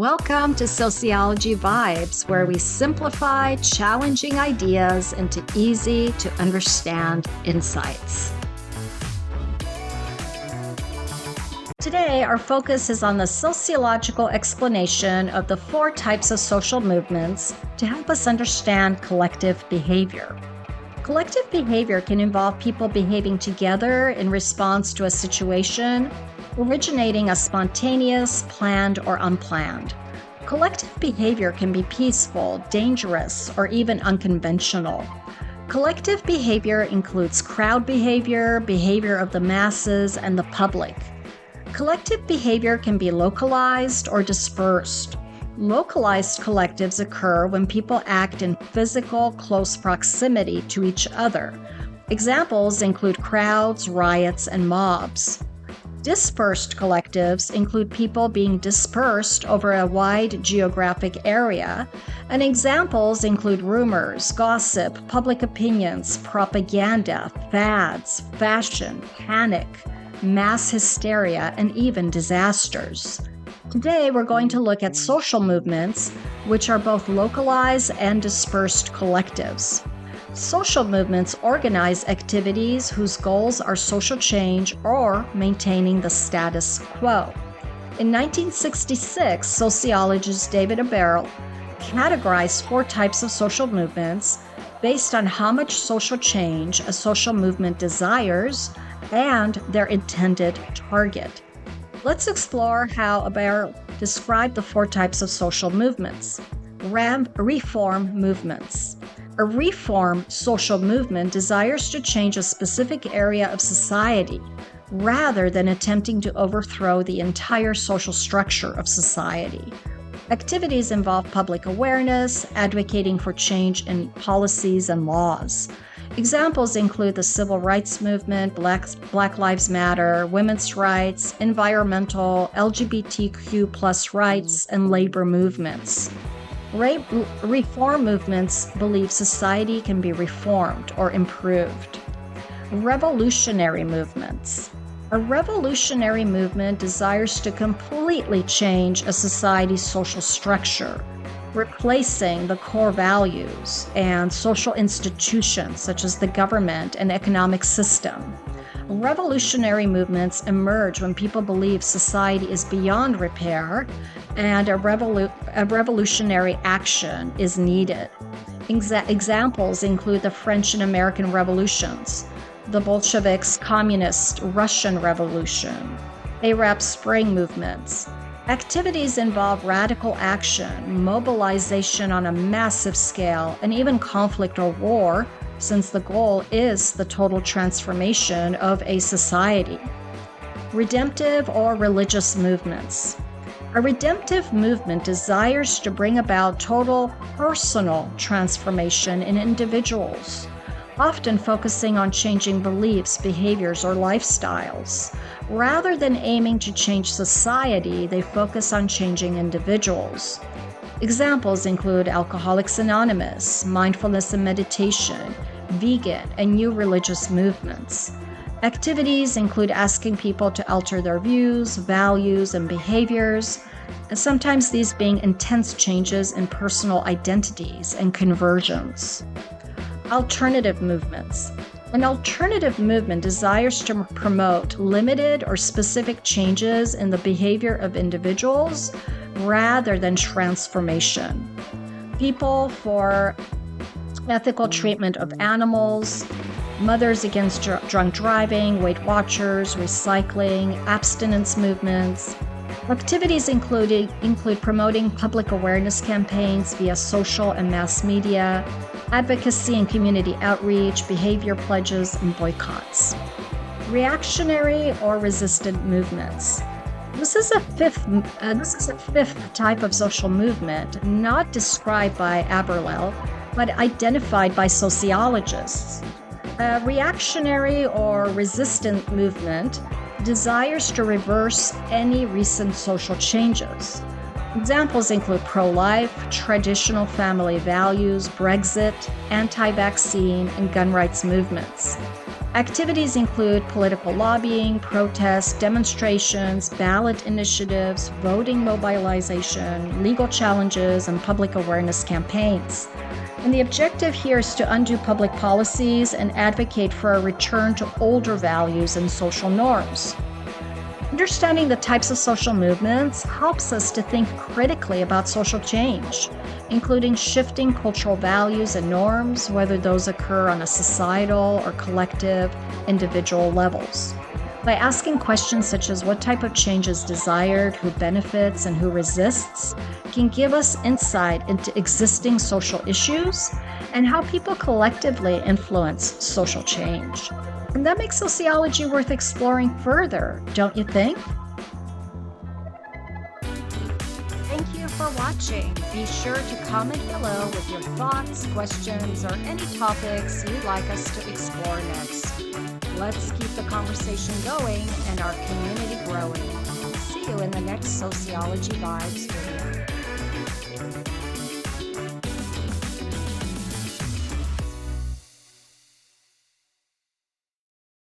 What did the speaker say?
Welcome to Sociology Vibes, where we simplify challenging ideas into easy to understand insights. Today, our focus is on the sociological explanation of the 4 types of social movements to help us understand collective behavior. Collective behavior can involve people behaving together in response to a situation, originating as spontaneous, planned, or unplanned. Collective behavior can be peaceful, dangerous, or even unconventional. Collective behavior includes crowd behavior, behavior of the masses, and the public. Collective behavior can be localized or dispersed. Localized collectives occur when people act in physical, close proximity to each other. Examples include crowds, riots, and mobs. Dispersed collectives include people being dispersed over a wide geographic area, and examples include rumors, gossip, public opinions, propaganda, fads, fashion, panic, mass hysteria, and even disasters. Today, we're going to look at social movements, which are both localized and dispersed collectives. Social movements organize activities whose goals are social change or maintaining the status quo. In 1966, sociologist David Aberle categorized 4 types of social movements based on how much social change a social movement desires and their intended target. Let's explore how Aberle described the 4 types of social movements. Reform movements. A reform social movement desires to change a specific area of society rather than attempting to overthrow the entire social structure of society. Activities involve public awareness, advocating for change in policies and laws. Examples include the civil rights movement, Black Lives Matter, women's rights, environmental, LGBTQ+ rights, and labor movements. Reform movements believe society can be reformed or improved. Revolutionary movements. A revolutionary movement desires to completely change a society's social structure, replacing the core values and social institutions such as the government and economic system. Revolutionary movements emerge when people believe society is beyond repair and a revolutionary action is needed. Examples include the French and American revolutions, the Bolsheviks, Communist Russian Revolution, Arab Spring movements. Activities involve radical action, mobilization on a massive scale, and even conflict or war, since the goal is the total transformation of a society. Redemptive or religious movements. A redemptive movement desires to bring about total personal transformation in individuals, often focusing on changing beliefs, behaviors, or lifestyles. Rather than aiming to change society, they focus on changing individuals. Examples include Alcoholics Anonymous, mindfulness and meditation, vegan, and new religious movements. Activities include asking people to alter their views, values, and behaviors, and sometimes these being intense changes in personal identities and conversions. Alternative movements. An alternative movement desires to promote limited or specific changes in the behavior of individuals rather than transformation. People for ethical treatment of animals, Mothers Against Drunk Driving, Weight Watchers, recycling, abstinence movements. Activities include promoting public awareness campaigns via social and mass media, advocacy and community outreach, behavior pledges, and boycotts. Reactionary or resistant movements. This is a fifth type of social movement, not described by Aberle, but identified by sociologists. A reactionary or resistant movement desires to reverse any recent social changes. Examples include pro-life, traditional family values, Brexit, anti-vaccine, and gun rights movements. Activities include political lobbying, protests, demonstrations, ballot initiatives, voting mobilization, legal challenges, and public awareness campaigns. And the objective here is to undo public policies and advocate for a return to older values and social norms. Understanding the types of social movements helps us to think critically about social change, including shifting cultural values and norms, whether those occur on a societal or collective, individual levels. By asking questions such as what type of change is desired, who benefits, and who resists, can give us insight into existing social issues and how people collectively influence social change. And that makes sociology worth exploring further, don't you think? Thank you for watching. Be sure to comment below with your thoughts, questions, or any topics you'd like us to explore next. Let's keep the conversation going and our community growing. See you in the next Sociology Vibes video.